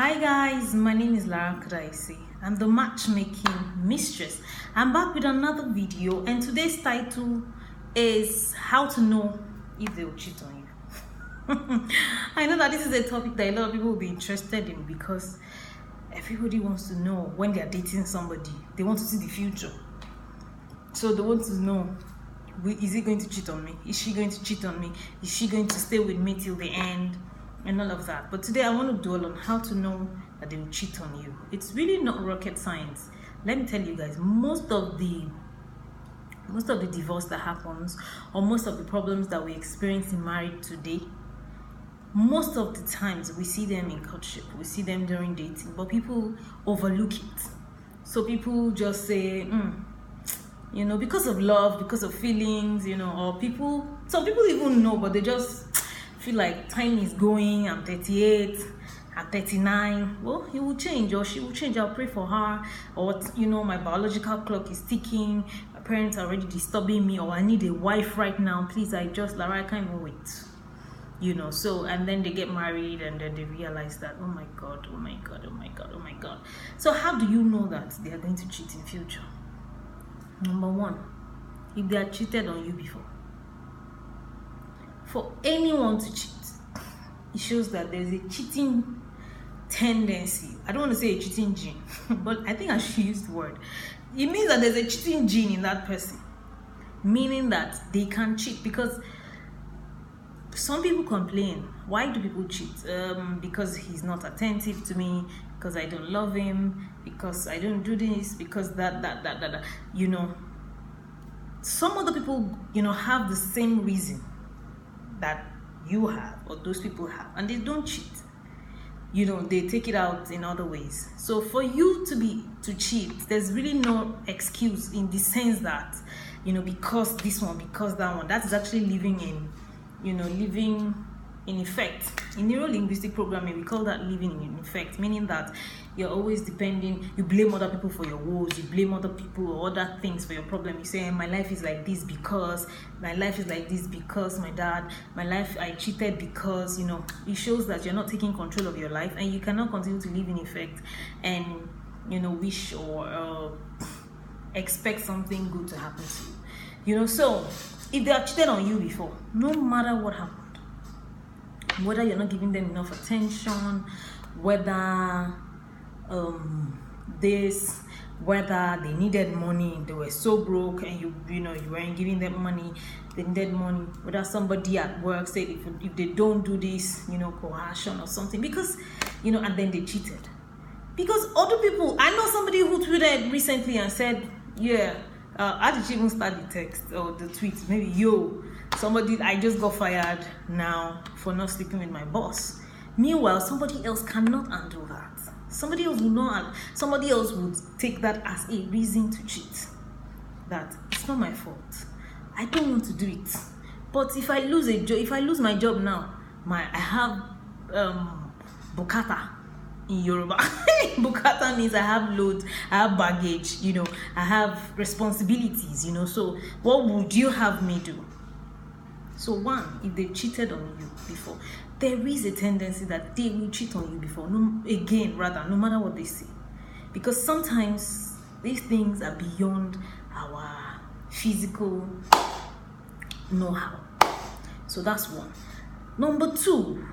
Hi guys, my name is Lara Kadaisi. I'm the matchmaking mistress. I'm back with another video, and today's title is how to know if they will cheat on you. I know that this is a topic that a lot of people will be interested in because everybody wants to know when they are dating somebody. They want to see the future. So they want to know, is he going to cheat on me? Is she going to cheat on me? Is she going to stay with me till the end? And all of that. But today I want to dwell on how to know that they will cheat on you. It's really not rocket science. Let me tell you guys, most of the divorce that happens, or most of the problems that we experience in marriage today, most of the times we see them in courtship, we see them during dating, but people overlook it. So people just say, because of love, because of feelings, or some people even know, but they just feel like time is going. I'm 38, I'm 39. Well, he will change or she will change. I'll pray for her. Or my biological clock is ticking. My parents are already disturbing me. Or I need a wife right now. Please, Lara, I can't even wait. So and then they get married and then they realize that oh my god. So how do you know that they are going to cheat in future? Number one, if they are cheated on you before. For anyone to cheat, it shows that there's a cheating tendency. I don't want to say a cheating gene, but I think I should use the word. It means that there's a cheating gene in that person, meaning that they can cheat. Because some people complain, why do people cheat? Because he's not attentive to me, because I don't love him, because I don't do this, because that. Some other people, have the same reason that you have or those people have, and they don't cheat. They take it out in other ways. So for you to cheat, there's really no excuse in the sense that because this one, because that one. That is actually living in effect. In neuro-linguistic programming, we call that living in effect, meaning that you're always depending. You blame other people for your woes, you blame other people or other things for your problem. You say, my life is like this because my dad, my life, I cheated because, it shows that you're not taking control of your life, and you cannot continue to live in effect and, wish or expect something good to happen to you. So if they have cheated on you before, no matter what happened, whether you're not giving them enough attention, whether whether they needed money, they were so broke, and you weren't giving them money, they needed money, whether somebody at work said if they don't do this, coercion or something, because and then they cheated. Because other people, I know somebody who tweeted recently and said, how did she even start the text or the tweet? Maybe, somebody, I just got fired now for not sleeping with my boss. Meanwhile, somebody else cannot handle that. Somebody else would take that as a reason to cheat. That it's not my fault. I don't want to do it. But if I lose my job now, I have bukata in Yoruba. Bukata means I have loads, I have baggage, I have responsibilities, so what would you have me do? So one, if they cheated on you before, there is a tendency that they will cheat on you before. No matter what they say. Because sometimes these things are beyond our physical know-how. So that's one. Number two,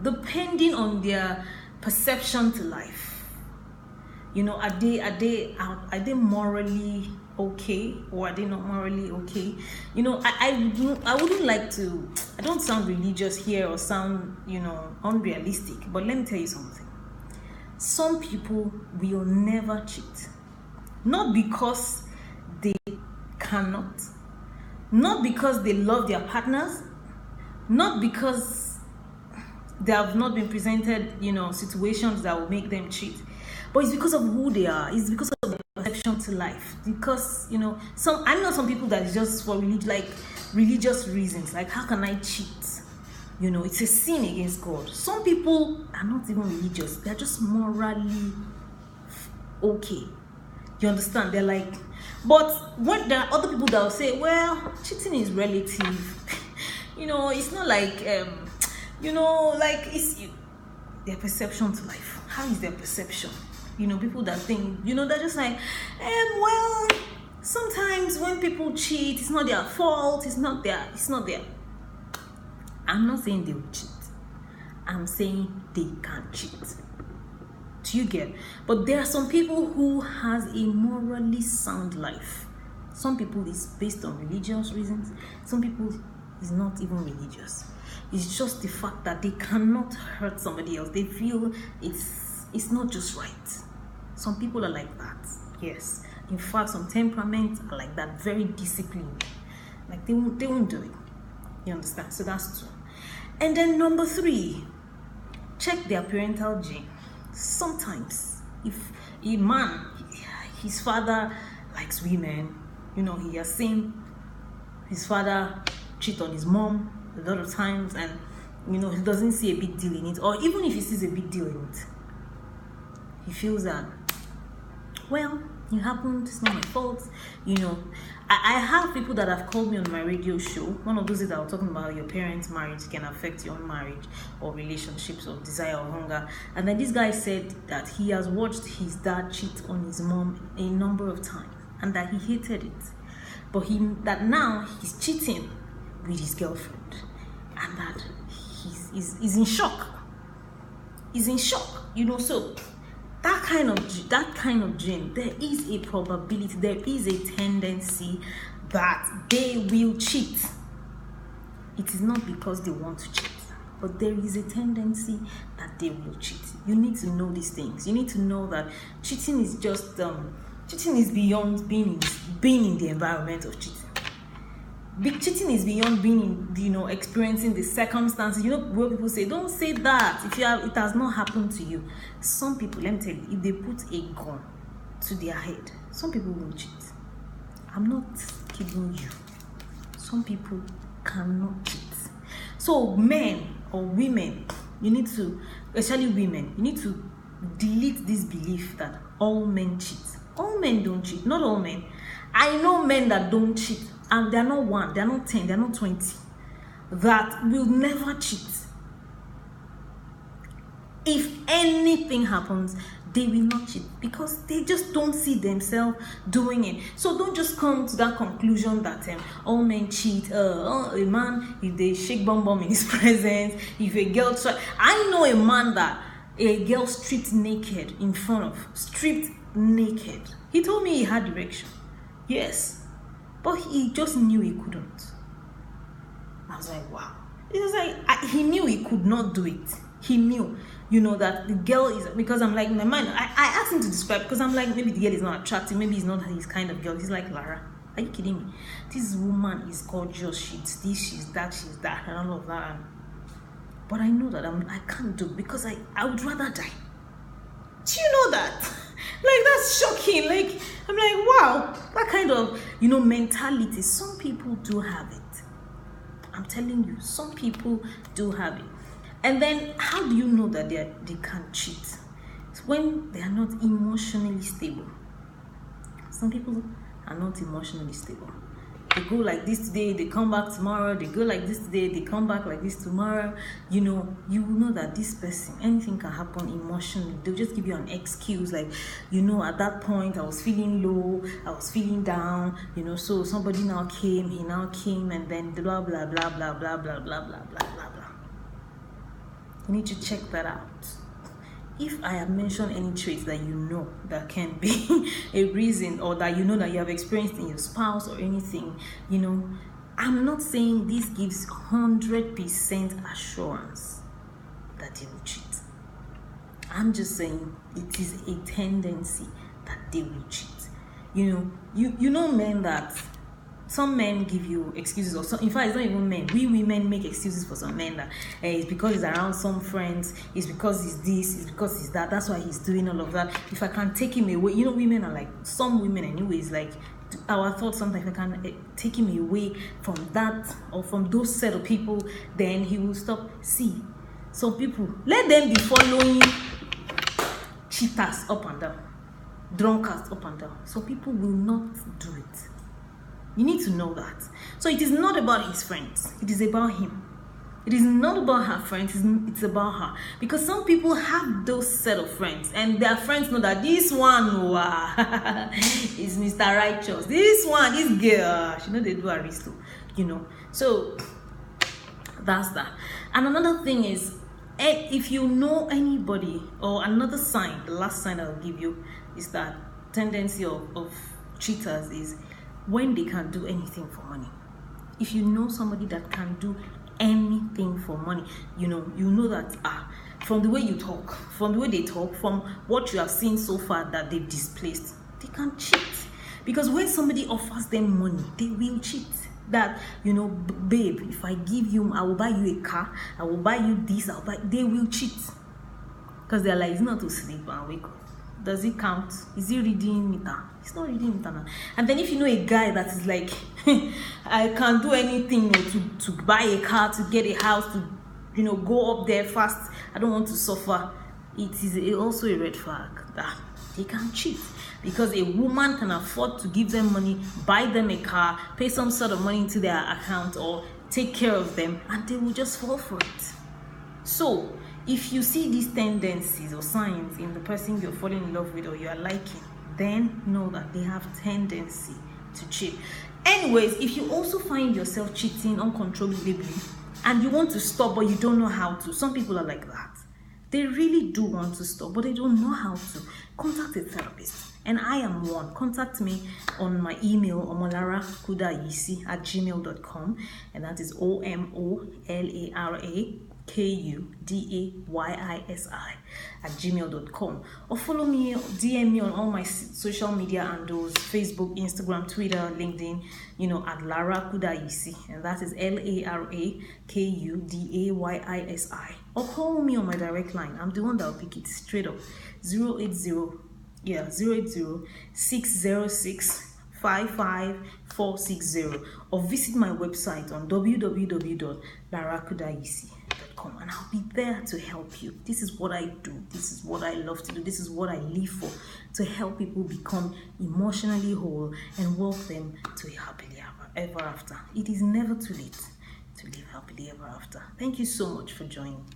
depending on their perception to life. Are they morally okay, or are they not morally okay? I wouldn't like to, I don't sound religious here or sound unrealistic, but let me tell you something. Some people will never cheat, not because they cannot, not because they love their partners, not because they have not been presented situations that will make them cheat, but it's because of who they are. It's because of their perception to life. Because I know some people that is just for religious reasons. Like, how can I cheat? It's a sin against God. Some people are not even religious. They're just morally okay. You understand? They're like, but when there are other people that will say, well, cheating is relative. It's not like like it's their perception to life. How is their perception? People that think, they're just like, well, sometimes when people cheat, it's not their fault. It's not their. I'm not saying they will cheat. I'm saying they can cheat. Do you get? But there are some people who has a morally sound life. Some people is based on religious reasons. Some people is not even religious. It's just the fact that they cannot hurt somebody else. They feel it's not just right. Some people are like that. Yes. In fact, some temperaments are like that, very disciplined. Like they won't do it. You understand? So that's 2. And then number 3, check their parental gene. Sometimes, if a man, his father likes women, he has seen his father cheat on his mom a lot of times, and he doesn't see a big deal in it, or even if he sees a big deal in it, he feels that, well, it happened, it's not my fault. I have people that have called me on my radio show. One of those is I was talking about your parents' marriage can affect your own marriage or relationships or desire or hunger. And then this guy said that he has watched his dad cheat on his mom a number of times and that he hated it. But that now he's cheating with his girlfriend and that he's in shock. He's in shock, so that kind of gene, there is a probability, there is a tendency that they will cheat. It is not because they want to cheat, but there is a tendency that they will cheat. You need to know these things. You need to know that cheating is just cheating is beyond being in the environment of cheating. Cheating is beyond being in, experiencing the circumstances. Where people say, don't say that if it has not happened to you. Some people, let me tell you, if they put a gun to their head, some people will cheat. I'm not kidding you. Some people cannot cheat. So men or women, you need to, especially women, you need to delete this belief that all men cheat. All men don't cheat. Not all men. I know men that don't cheat. And they're not 1, they're not 10, they're not 20, that will never cheat. If anything happens, they will not cheat because they just don't see themselves doing it. So don't just come to that conclusion that all men cheat. A man, if they shake bum in his presence, if a girl I know a man that a girl stripped naked in front of, stripped naked. He told me he had erection. Yes. But he just knew he couldn't. I was like, wow. It was like, he knew he could not do it. He knew, that the girl is, because I'm like, in my mind, I asked him to describe, because I'm like, maybe the girl is not attractive, maybe he's not his kind of girl. He's like, Lara, are you kidding me? This woman is gorgeous, she's this, she's that, and all of that. But I know that I can't do it because I would rather die. Do you know that? Like, that's shocking. Like, I'm like, wow, that kind of, mentality, some people do have it. I'm telling you, some people do have it. And then, how do you know that they can cheat? It's when they are not emotionally stable. Some people are not emotionally stable. They go like this today, they come back tomorrow. They go like this today, they come back like this tomorrow. You will know that this person, anything can happen emotionally. They'll just give you an excuse like, at that point I was feeling low, I was feeling down, so somebody he now came, and then blah, blah, blah, blah, blah, blah, blah, blah, blah, blah, blah. You need to check that out. If I have mentioned any traits that that can be a reason, or that that you have experienced in your spouse or anything, I'm not saying this gives 100% assurance that they will cheat. I'm just saying it is a tendency that they will cheat. Men that some men give you excuses, or in fact, it's not even men. We women make excuses for some men that it's because he's around some friends, it's because he's this, it's because he's that. That's why he's doing all of that. If I can take him away, women are like, some women anyways, like our thoughts sometimes, if I can take him away from that or from those set of people, then he will stop. See, some people, let them be following cheaters up and down, drunkards up and down. So people will not do it. You need to know that. So it is not about his friends. It is about him. It is not about her friends, it's about her. Because some people have those set of friends, and their friends know that this one is Mr. Righteous. This one, this girl, she know they do Aristo, So that's that. And another thing is, if you know anybody, or another sign, the last sign I'll give you is that tendency of cheaters is when they can do anything for money. If you know somebody that can do anything for money, you know that from the way you talk, from the way they talk, from what you have seen so far that they've displaced, they can cheat. Because when somebody offers them money, they will cheat. That, babe, if I give you, I will buy you a car, I will buy you this, they will cheat. Because they're like, it's not to sleep and wake up. Does it count? Is he reading meter? It's not reading meter now. And then if you know a guy that is like, I can do anything to buy a car, to get a house, to go up there fast, I don't want to suffer, it is also a red flag that they can cheat. Because a woman can afford to give them money, buy them a car, pay some sort of money into their account, or take care of them, and they will just fall for it. So if you see these tendencies or signs in the person you're falling in love with or you are liking, then know that they have tendency to cheat. Anyways, if you also find yourself cheating uncontrollably and you want to stop but you don't know how to, some people are like that. They really do want to stop but they don't know how to. Contact a therapist. And I am one. Contact me on my email, omolarakudaisi@gmail.com, and that is OMOLARAKUDAYISI@gmail.com, or follow me, DM me on all my social media handles, Facebook, Instagram, Twitter, LinkedIn, at Lara Kudaisi, and that is LARAKUDAYISI, or call me on my direct line. I'm the one that will pick it straight up. 080-606-55460, or visit my website on www.larakudaisi.com, and I'll be there to help you. This is what I do. This is what I love to do. This is what I live for, to help people become emotionally whole and walk them to a happily ever after. It is never too late to live happily ever after. Thank you so much for joining.